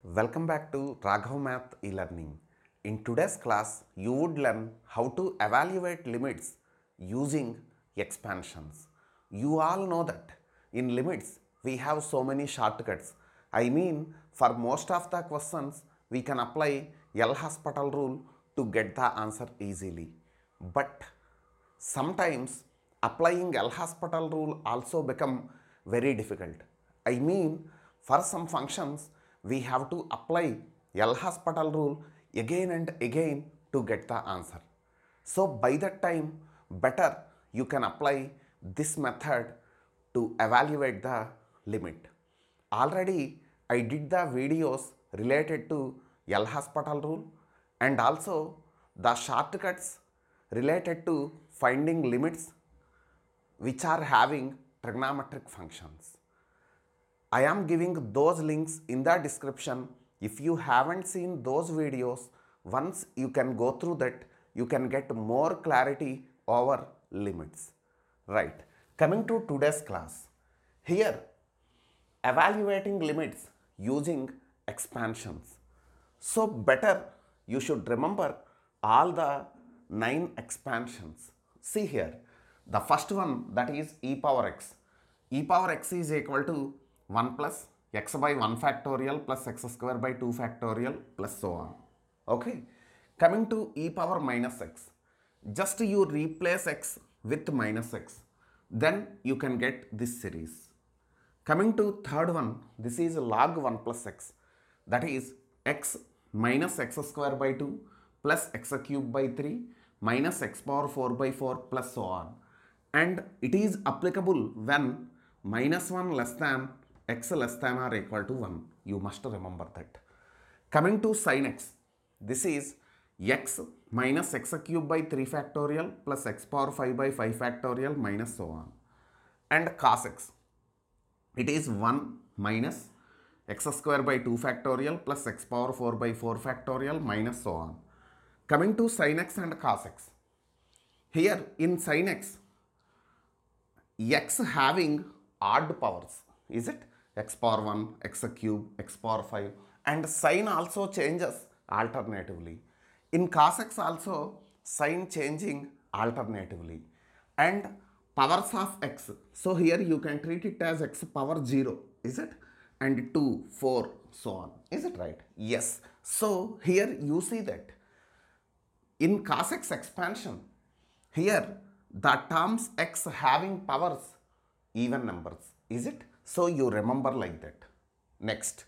Welcome back to Raghav Math e-learning. In today's class, you would learn how to evaluate limits using expansions. You all know that in limits, we have so many shortcuts. I mean, for most of the questions, we can apply L'Hospital rule to get the answer easily. But sometimes applying L'Hospital rule also become very difficult. I mean, for some functions, we have to apply L'Hospital rule again and again to get the answer. So by that time, better you can apply this method to evaluate the limit. Already I did the videos related to L'Hospital rule and also the shortcuts related to finding limits which are having trigonometric functions. I am giving those links in the description. If you haven't seen those videos, once you can go through that, you can get more clarity over limits. Right. Coming to today's class. Here, evaluating limits using expansions. So better you should remember all the 9 expansions. See here, the first one, that is e power x. E power x is equal to 1 plus x by 1 factorial plus x square by 2 factorial plus so on. Okay. Coming to e power minus x, just you replace x with minus x, then you can get this series. Coming to third one, this is log 1 plus x, that is x minus x square by 2 plus x cube by 3 minus x power 4 by 4 plus so on. And it is applicable when minus 1 less than x less than or equal to 1. You must remember that. Coming to sin x, this is x minus x cube by 3 factorial plus x power 5 by 5 factorial minus so on. And cos x, it is 1 minus x square by 2 factorial plus x power 4 by 4 factorial minus so on. Coming to sin x and cos x, here in sin x, x having odd powers, is it? X power 1, x cube, x power 5, and sin also changes alternatively. In cos x also, sin changing alternatively. And powers of x, so here you can treat it as x power 0, is it? And 2, 4, so on. Is it right? Yes. So here you see that in cos x expansion, here the terms x having powers even numbers, is it? So you remember like that. Next,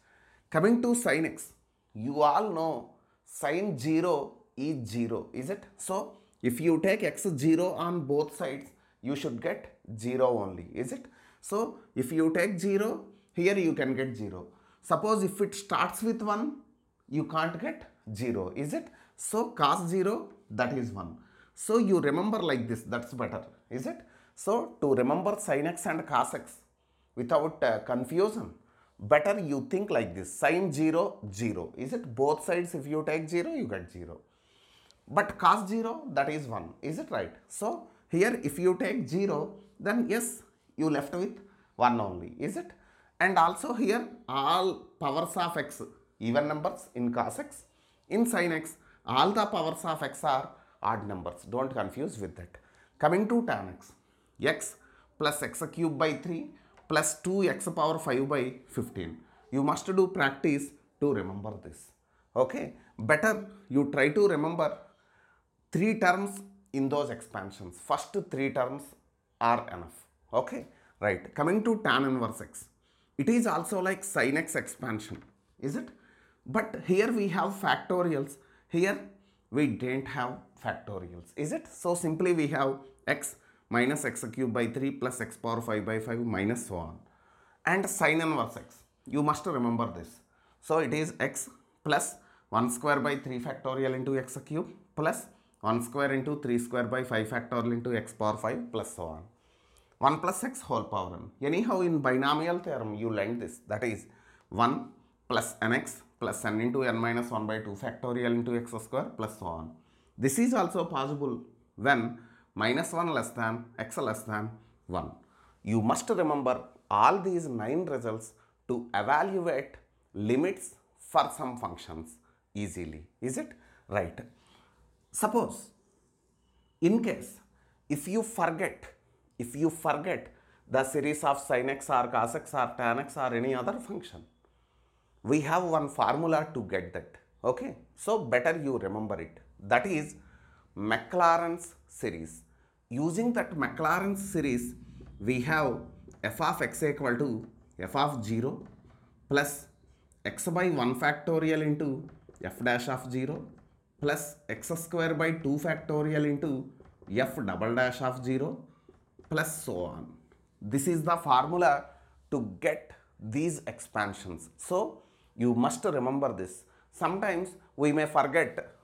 coming to sin x, you all know sin 0 is 0, is it? So if you take x 0 on both sides, you should get 0 only, is it? So if you take 0, here you can get 0. Suppose if it starts with 1, you can't get 0, is it? So cos 0, that is 1. So you remember like this, that's better, is it? So to remember sin x and cos x without confusion, better you think like this, sin 0, 0, is it? Both sides if you take 0, you get 0. But cos 0, that is 1, is it right? So here if you take 0, then yes, you left with 1 only, is it? And also here all powers of x even numbers in cos x. In sin x, all the powers of x are odd numbers. Don't confuse with that. Coming to tan x, x plus x cube by 3 plus 2x power 5 by 15. You must do practice to remember this. Okay, better you try to remember 3 terms in those expansions. First 3 terms are enough. Okay, right. Coming to tan inverse x, it is also like sin x expansion, is it? But here we have factorials, here we didn't have factorials, is it? So simply we have x minus x cube by 3 plus x power 5 by 5 minus so on. And sin inverse x, you must remember this. So it is x plus 1 square by 3 factorial into x cube plus 1 square into 3 square by 5 factorial into x power 5 plus so on. 1 plus x whole power n. Anyhow, in binomial theorem, you learned this. That is 1 plus nx plus n into n minus 1 by 2 factorial into x square plus so on. This is also possible when minus 1 less than x less than 1. You must remember all these 9 results to evaluate limits for some functions easily. Is it? Right. Suppose, in case, if you forget the series of sin x or cos x or tan x or any other function, we have one formula to get that. Okay, so better you remember it. That is Maclaurin's series. Using that Maclaurin's series, we have f of x equal to f of 0 plus x by 1 factorial into f dash of 0 plus x square by 2 factorial into f double dash of 0 plus so on. This is the formula to get these expansions. So you must remember this. Sometimes we may forget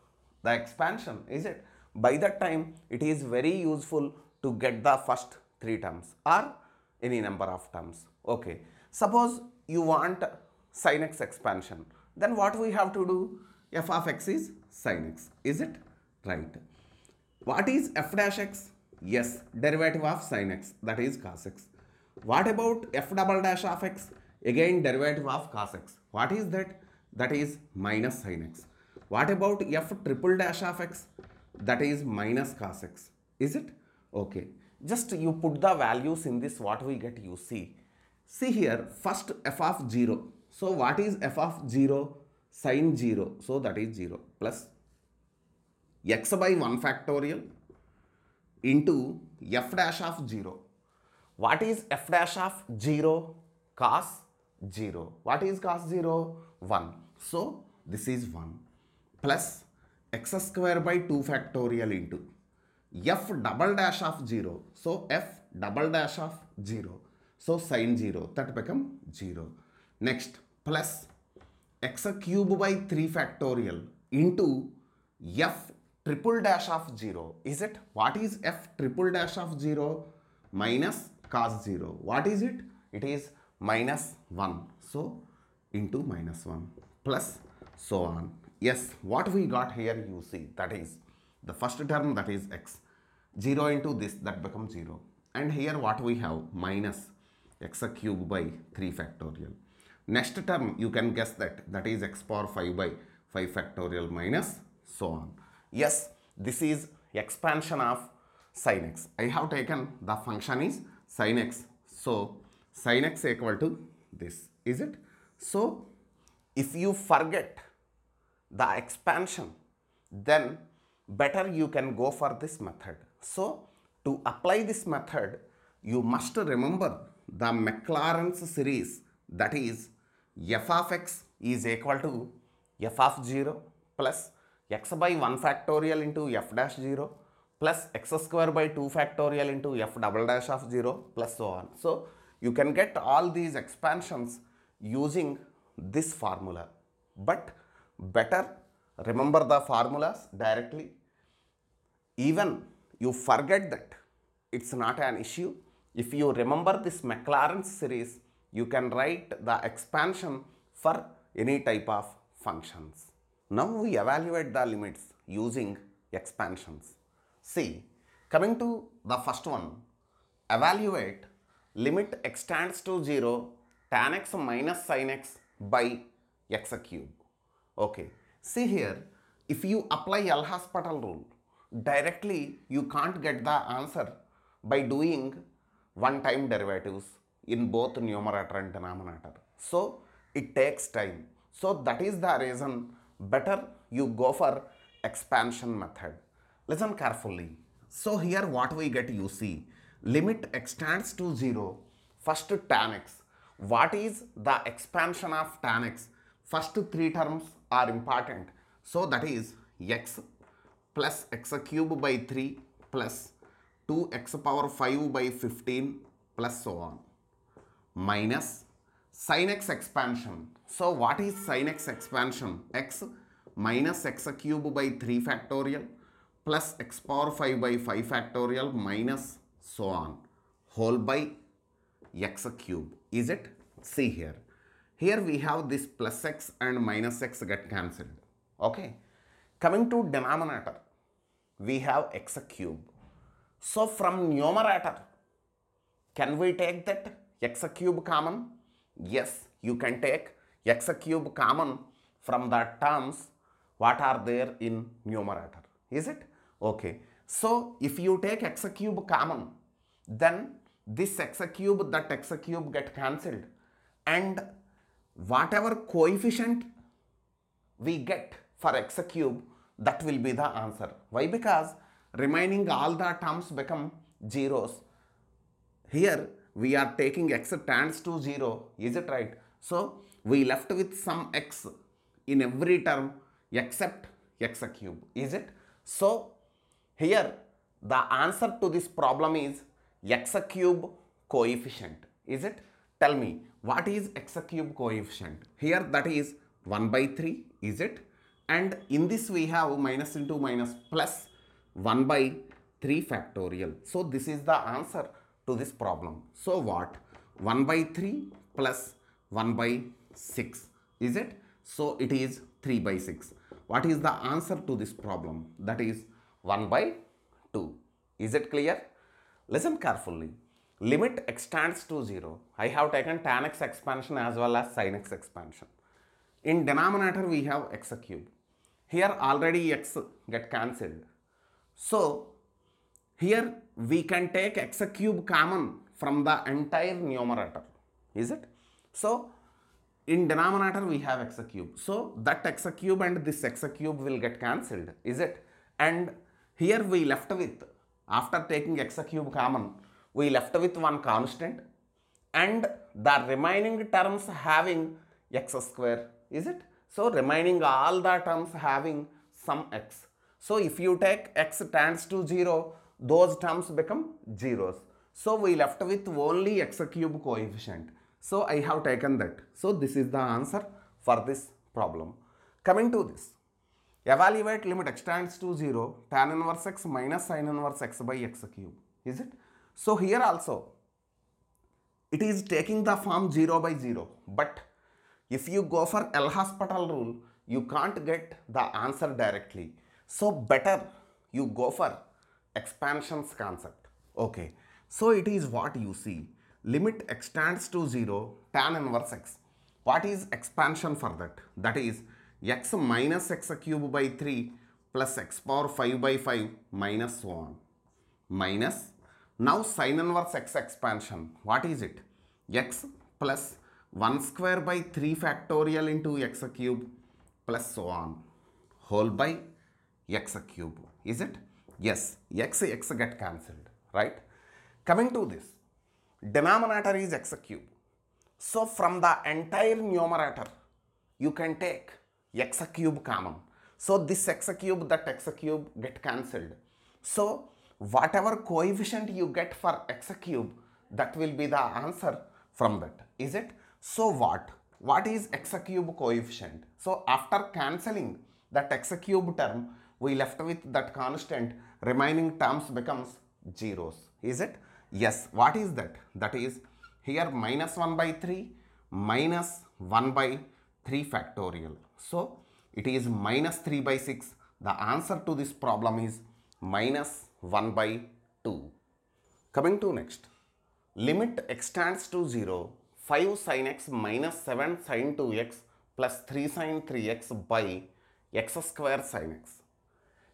the expansion, is it? By that time, it is very useful to get the first 3 terms or any number of terms. Okay. Suppose you want sin x expansion. Then what we have to do? F of x is sin x. Is it? Right. What is f dash x? Yes, derivative of sin x, that is cos x. What about f double dash of x? Again, derivative of cos x. What is that? That is minus sin x. What about f triple dash of x? That is minus cos x. Is it? Okay. Just you put the values in this, what we get, you see. See here, first f of 0. So what is f of 0? Sin 0. So that is 0 plus x by 1 factorial into f dash of 0. What is f dash of 0? Cos 0. What is cos 0? 1. So this is 1 plus x square by 2 factorial into f double dash of 0. So f double dash of 0. So sin 0, that become 0. Next, plus x cube by 3 factorial into f triple dash of 0. Is it? What is f triple dash of 0? Minus cos 0. What is it? It is minus 1. So into minus 1 plus so on. Yes, what we got here, you see, that is the first term, that is x. 0 into this, that becomes 0. And here what we have? Minus x cube by 3 factorial. Next term, you can guess that, that is x power 5 by 5 factorial minus so on. Yes, this is expansion of sin x. I have taken the function is sin x. So sin x equal to this. Is it? So if you forget the expansion, then better you can go for this method. So to apply this method, you must remember the Maclaurin's series, that is f of x is equal to f of 0 plus x by 1 factorial into f dash 0 plus x square by 2 factorial into f double dash of 0 plus so on. So you can get all these expansions using this formula, but better remember the formulas directly. Even you forget that, it's not an issue. If you remember this Maclaurin's series, you can write the expansion for any type of functions. Now we evaluate the limits using expansions. See, coming to the first one, evaluate limit x tends to 0 tan x minus sin x by x cube. Okay, see here, if you apply L'Hospital rule, directly you can't get the answer by doing one-time derivatives in both numerator and denominator. So it takes time. So that is the reason better you go for expansion method. Listen carefully. So here what we get, you see, limit x tends to 0, first tan x. What is the expansion of tan x? First 3 terms are important. So that is x plus x cube by 3 plus 2x power 5 by 15 plus so on minus sin x expansion. So what is sin x expansion? X minus x cube by 3 factorial plus x power 5 by 5 factorial minus so on whole by x cube. Is it? See here. Here we have this plus x and minus x get cancelled. Okay. Coming to denominator, we have x cube. So from numerator, can we take that x cube common? Yes, you can take x cube common from the terms what are there in numerator. Is it? Okay. So if you take x cube common, then this x cube, that x cube get cancelled, and whatever coefficient we get for x cube, that will be the answer. Why? Because remaining all the terms become zeros. Here we are taking x tends to 0, is it right? So we left with some x in every term except x cube, is it? So here the answer to this problem is x cube coefficient, is it? Tell me, what is x cube coefficient? Here that is 1 by 3, is it? And in this we have minus into minus plus 1 by 3 factorial. So this is the answer to this problem. So what? 1 by 3 plus 1 by 6, is it? So it is 3 by 6. What is the answer to this problem? That is 1 by 2. Is it clear? Listen carefully. Limit x tends to 0. I have taken tan x expansion as well as sin x expansion. In denominator we have x cube. Here already x get cancelled. So here we can take x cube common from the entire numerator, is it? So in denominator we have x cube. So that x cube and this x cube will get cancelled, is it? And here we left with, after taking x cube common, we left with one constant and the remaining terms having x square, is it? So remaining all the terms having some x. So if you take x tends to 0, those terms become zeros. So we left with only x cube coefficient. So I have taken that. So this is the answer for this problem. Coming to this, evaluate limit x tends to 0, tan inverse x minus sin inverse x by x cube, is it? So here also it is taking the form 0 by 0, but if you go for L'Hospital rule, you can't get the answer directly. So better you go for expansions concept. Okay. So it is what you see. Limit x tends to 0, tan inverse x. What is expansion for that? That is x minus x cube by 3 plus x power 5 by 5 minus so on. Minus, now sin inverse x expansion. What is it? X plus 1 square by 3 factorial into x cube plus so on whole by x cube, is it? Yes, x get cancelled, right? Coming to this, denominator is x cube. So from the entire numerator you can take x cube common. So this x cube, that x cube get cancelled. So whatever coefficient you get for x cube, that will be the answer from that, is it? So what is x cube coefficient? So after cancelling that x cube term, we left with that constant, remaining terms becomes zeros, is it? Yes. What is that? That is here minus 1 by 3 minus 1 by 3 factorial. So it is minus 3 by 6. The answer to this problem is minus 1 by 2. Coming to next, limit x tends to 0, 5 sin x minus 7 sin 2x plus 3 sin 3x by x square sin x.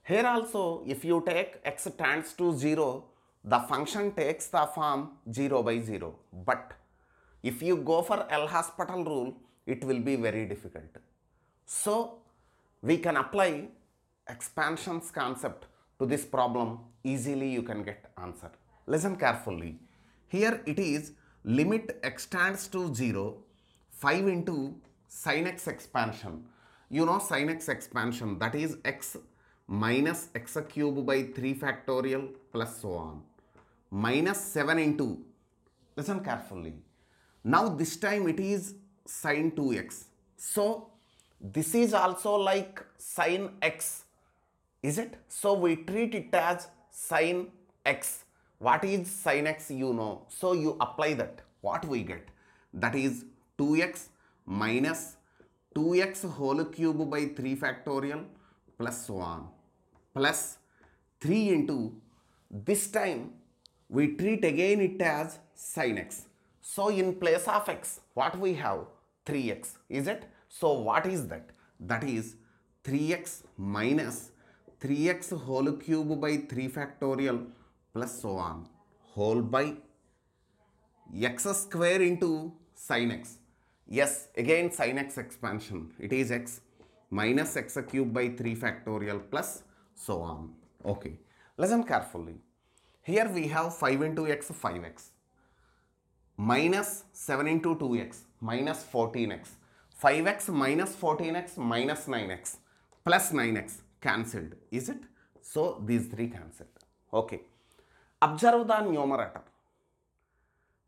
Here also if you take x tends to 0, the function takes the form 0 by 0. But if you go for L'Hospital rule, it will be very difficult. So we can apply expansions concept to this problem. Easily you can get answer. Listen carefully. Here it is limit x tends to 0, 5 into sin x expansion. You know sin x expansion, that is x minus x cube by 3 factorial plus so on. Minus 7 into, listen carefully. Now this time it is sin 2x. So this is also like sin x, is it? So we treat it as sin x. What is sin x? You know. So you apply that. What we get? That is 2x minus 2x whole cube by 3 factorial plus so on plus 3 into, this time we treat again it as sin x. So in place of x, what we have? 3x, is it? So what is that? that is 3x minus 3x whole cube by 3 factorial plus so on whole by x square into sin x. Yes, again sin x expansion. It is x minus x cube by 3 factorial plus so on. Okay, listen carefully. Here we have 5 into x, 5x. Minus 7 into 2x, minus 14x. 5x minus 14x minus 9x plus 9x cancelled. Is it? So these three cancelled. Okay. Observe the numerator.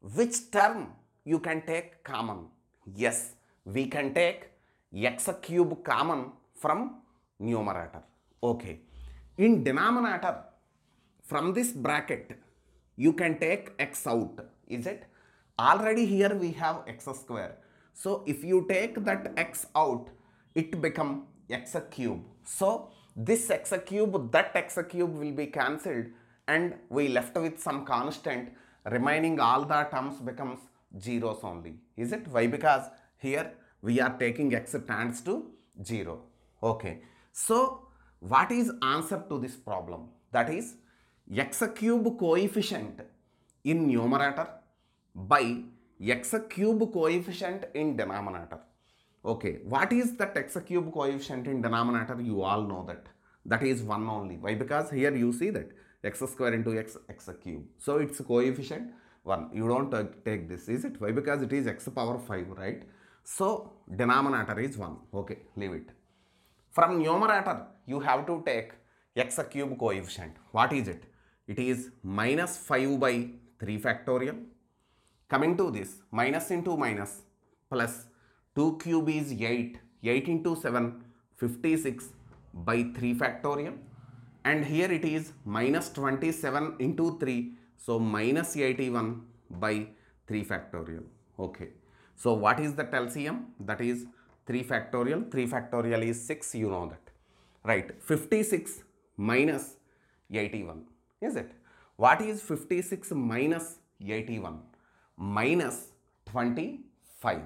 Which term you can take common? Yes, we can take x cube common from numerator. Okay. In denominator, from this bracket, you can take x out. Is it? Already here we have x square. So if you take that x out, it become x cube. So this x cube, that x cube will be cancelled and we left with some constant. Remaining all the terms becomes zeros only. Is it? Why? Because here we are taking x tends to 0. Okay. So what is answer to this problem? That is x cube coefficient in numerator by x cube coefficient in denominator. Okay, what is that x cube coefficient in denominator? You all know that. That is 1 only. Why? Because here you see that x square into x, x cube. So its coefficient 1. You don't take this, is it? Why? Because it is x power 5, right? So denominator is 1. Okay, leave it. From numerator, you have to take x cube coefficient. What is it? It is minus 5 by 3 factorial. Coming to this, minus into minus plus 2 cube is 8. 8 into 7, 56 by 3 factorial. And here it is minus 27 into 3. So minus 81 by 3 factorial. Okay. So what is the LCM? That is 3 factorial. 3 factorial is 6. You know that. Right. 56 minus 81. Is it? What is 56 minus 81? Minus 25.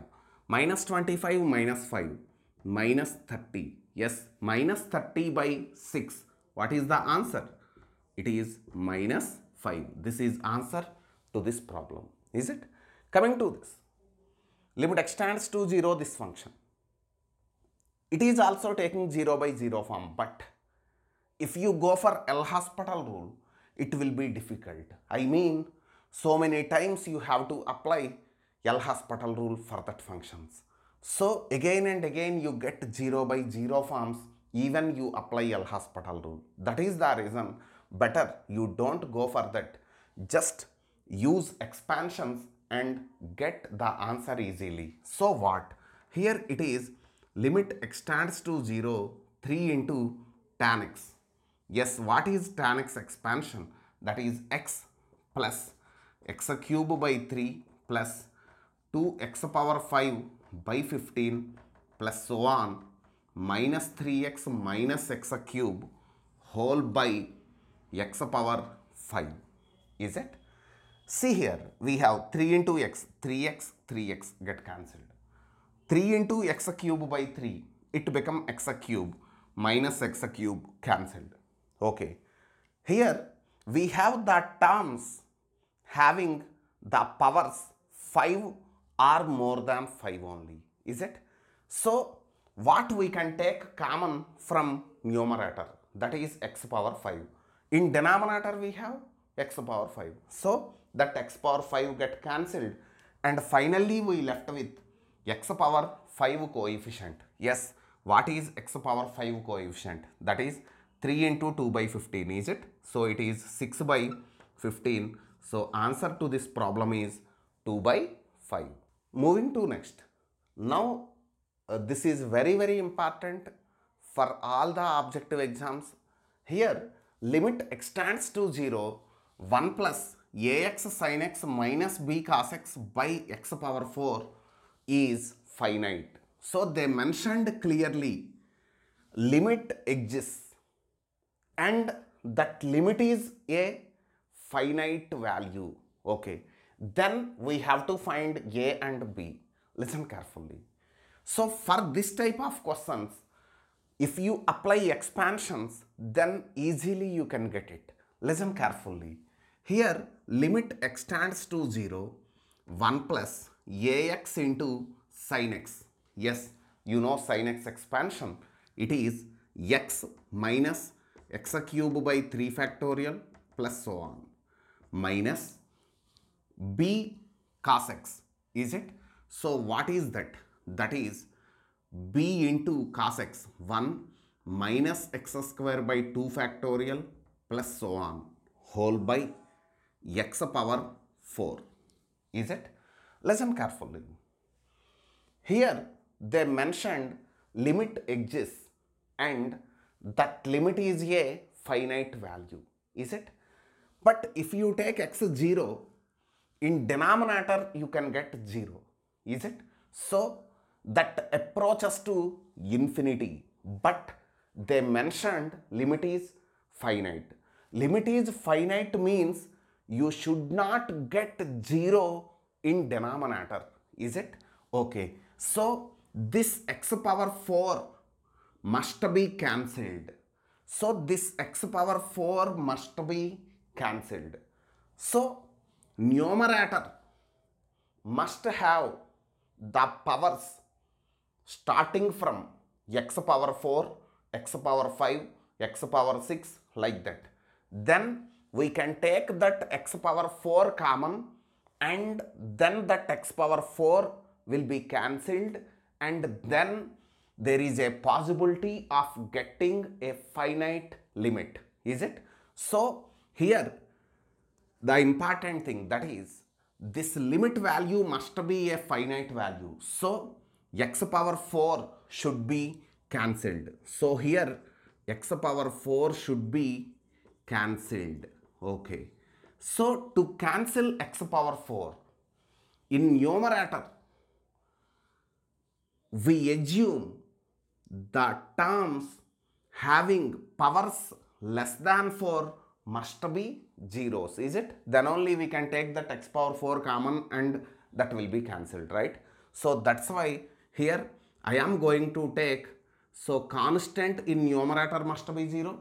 Minus 25 minus 5. Minus 30. Yes. Minus 30 by 6. What is the answer? It is minus 5. This is answer to this problem. Is it? Coming to this. Limit extends to 0 this function. It is also taking 0 by 0 form. But if you go for L'Hospital rule, it will be difficult. I mean, so many times you have to apply L'Hospital rule for that functions. So again and again you get 0 by 0 forms even you apply L'Hospital rule. That is the reason better you don't go for that. Just use expansions and get the answer easily. So what? Here it is limit extends to 0 3 into tan x. Yes, what is tan x expansion? That is x plus x cube by 3 plus 2x power 5 by 15 plus so on minus 3x minus x cube whole by x power 5. Is it? See here, we have 3 into x, 3x, 3x get cancelled. 3 into x cube by 3, it become x cube minus x cube cancelled. Okay. Here we have the terms having the powers 5 or more than 5 only. Is it? So what we can take common from numerator? That is x power 5. In denominator we have x power 5. So that x power 5 get cancelled and finally we left with x power 5 coefficient. Yes, what is x power 5 coefficient? That is 3 into 2 by 15. Is it? So it is 6 by 15. So answer to this problem is 2 by 5. Moving to next. Now this is very important for all the objective exams. Here limit extends to 0 1 plus ax sin x minus b cos x by x power 4 is finite. So they mentioned clearly limit exists and that limit is a finite value. Okay. Then we have to find a and b. Listen carefully. So for this type of questions, If you apply expansions, then easily you can get it. Listen carefully. Here, limit extends to 0, 1 plus ax into sin x. Yes, you know sin x expansion. It is x minus x cube by 3 factorial plus so on minus b cos x. Is it? So what is that? That is b into cos x 1 minus x square by 2 factorial plus so on whole by x power 4. Is it? Listen carefully. Here they mentioned limit exists and that limit is a finite value. Is it? But if you take x 0, in denominator you can get 0. Is it? So that approaches to infinity. But they mentioned limit is finite. Limit is finite means you should not get 0 in denominator. Is it? Okay. So this x power 4 must be cancelled. So this x power 4 must be cancelled. So numerator must have the powers starting from x power 4, x power 5, x power 6 like that. Then we can take that x power 4 common and then that x power 4 will be cancelled and then there is a possibility of getting a finite limit. Is it? So here the important thing, that is this limit value must be a finite value. So x power 4 should be cancelled. So here x power 4 should be cancelled. Okay. So to cancel x power 4, in numerator we assume the terms having powers less than 4 must be zeros. Is it? Then only we can take that x power 4 common and that will be cancelled, right? So that's why here I am going to take, so constant in numerator must be 0,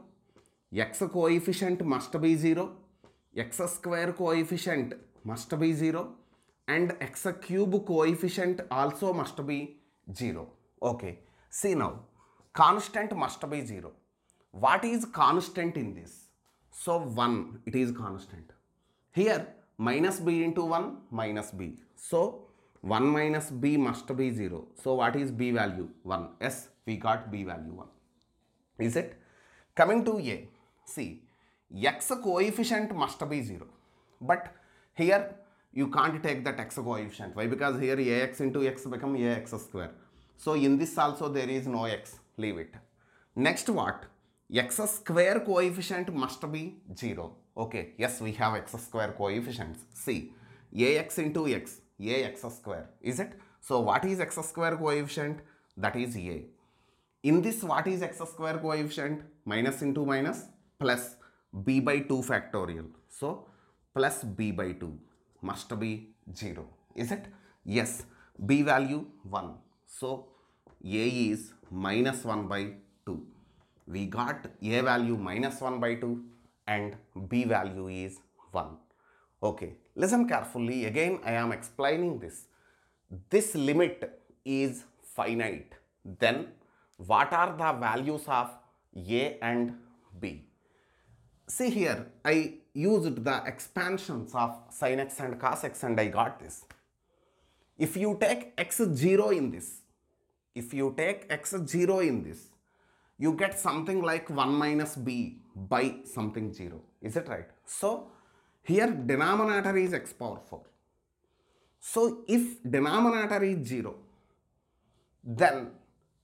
x coefficient must be 0, x square coefficient must be 0 and x cube coefficient also must be 0. Okay. See now, constant must be 0. What is constant in this? So 1, it is constant. Here minus b into 1 minus b. So 1 minus b must be 0. So what is b value? 1. Yes, we got b value 1. Is it? Coming to a, see, x coefficient must be 0. But here you can't take that x coefficient. Why? Because here ax into x become ax square. So in this also there is no x. Leave it. Next what? X square coefficient must be 0. Okay. Yes, we have x square coefficients. See, ax into x, ax square. Is it? So what is x square coefficient? That is a. In this, what is x square coefficient? Minus into minus plus b by 2 factorial. So plus b by 2 must be 0. Is it? Yes. B value 1. So a is minus 1 by 2. We got a value minus 1 by 2 and b value is 1. Okay. Listen carefully. Again I am explaining this. This limit is finite. Then what are the values of a and b? See here, I used the expansions of sin x and cos x and I got this. If you take x0 in this, you get something like 1 minus b by something 0. Is it right? So here denominator is x power 4. So if denominator is 0, then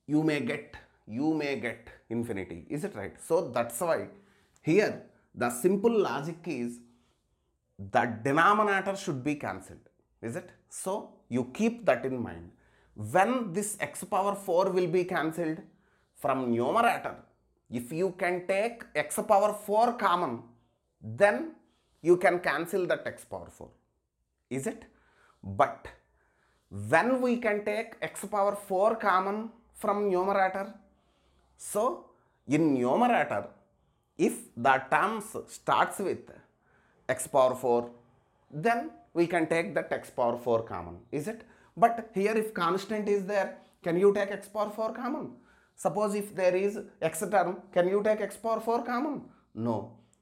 you may get infinity. Is it right? So that's why here the simple logic is the denominator should be cancelled. Is it? So you keep that in mind. When this x power 4 will be cancelled from numerator, if you can take x power 4 common, then you can cancel that x power 4. Is it? But when we can take x power 4 common from numerator, So in numerator, if the terms starts with x power 4, then we can take that x power 4 common, is it? But here if constant is there, can you take x power 4 common? Suppose if there is x term, can you take x power 4 common? No.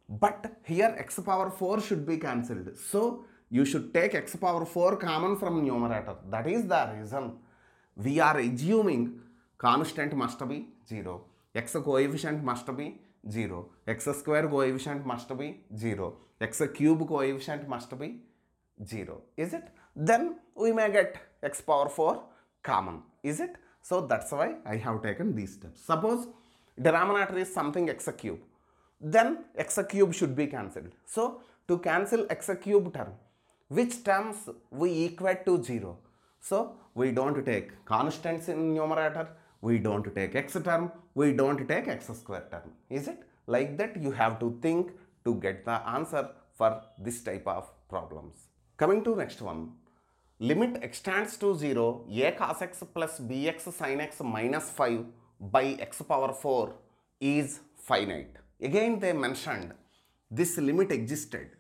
But here x power 4 should be cancelled. So you should take x power 4 common from numerator. That is the reason we are assuming constant must be 0. X coefficient must be 0. X square coefficient must be 0. X cube coefficient must be 0. Is it? Then we may get x power 4 common. Is it? So that's why I have taken these steps. Suppose denominator is something x cube. Then x cube should be cancelled. So to cancel x cube term, which terms we equate to 0? So we don't take constants in numerator, we don't take x term, we don't take x square term. Is it? Like that you have to think to get the answer for this type of problems. Coming to next one. Limit extends to 0, a cos x plus bx sin x minus 5 by x power 4 is finite. Again they mentioned this limit existed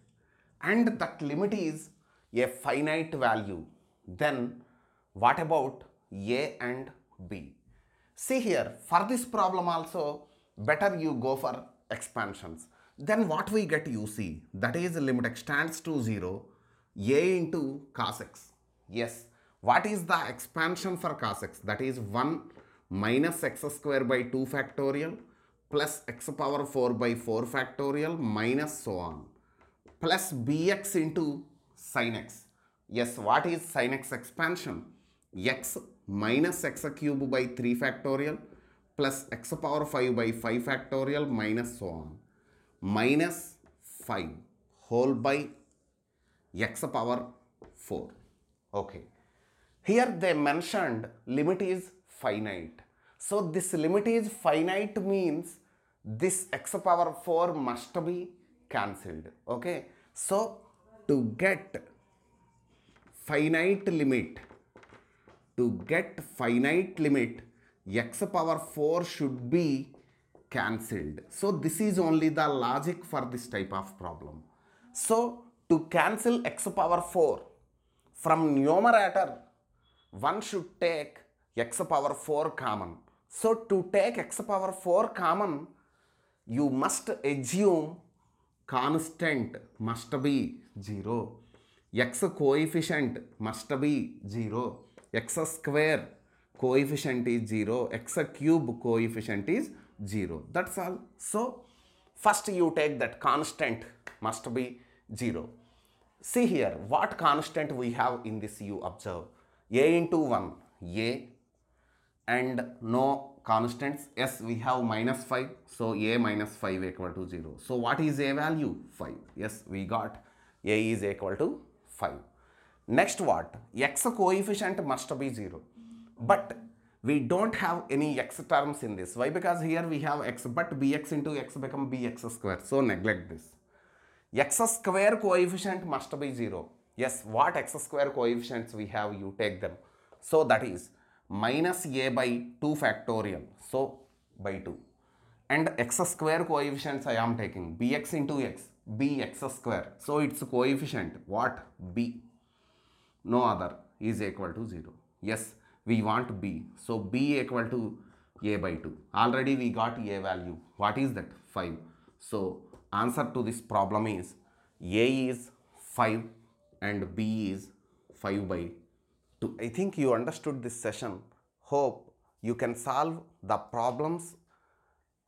and that limit is a finite value. Then what about a and b? See here, for this problem also better you go for expansions. Then what we get, you see, that is limit extends to 0, a into cos x. Yes, what is the expansion for cos x? That is 1 minus x square by 2 factorial plus x power 4 by 4 factorial minus so on, plus bx into sin x. Yes, what is sin x expansion? X minus x cube by 3 factorial plus x power 5 by 5 factorial minus so on, minus 5 whole by x power 4. Okay. Here they mentioned limit is finite. So this limit is finite means this x power 4 must be cancelled. Okay. So to get finite limit, x power 4 should be cancelled. So this is only the logic for this type of problem. So to cancel x power 4, from numerator, one should take x power 4 common. So to take x power 4 common, you must assume constant must be 0, x coefficient must be 0, x square coefficient is 0, x cube coefficient is 0. That's all. So first you take that constant must be 0. See here, what constant we have in this, you observe. A into 1, A, and no constants. Yes, we have minus 5. So A minus 5 equal to 0. So what is A value? 5. Yes, we got A is equal to 5. Next what? X coefficient must be 0. But we don't have any x terms in this. Why? Because here we have x, but bx into x become bx square. So neglect this. X square coefficient must be 0. Yes, what x square coefficients we have, you take them. So that is minus a by 2 factorial. So by 2. And x square coefficients I am taking bx into x, bx square. So its coefficient what? B. No other is equal to 0. Yes, we want b. So b equal to a by 2. Already we got a value. What is that? 5. So answer to this problem is a is 5 and b is 5 by 2. I think you understood this session. Hope you can solve the problems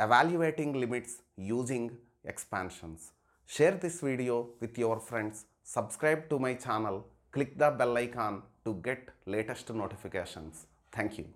evaluating limits using expansions. Share this video with your friends. Subscribe to my channel. Click the bell icon to get latest notifications. Thank you.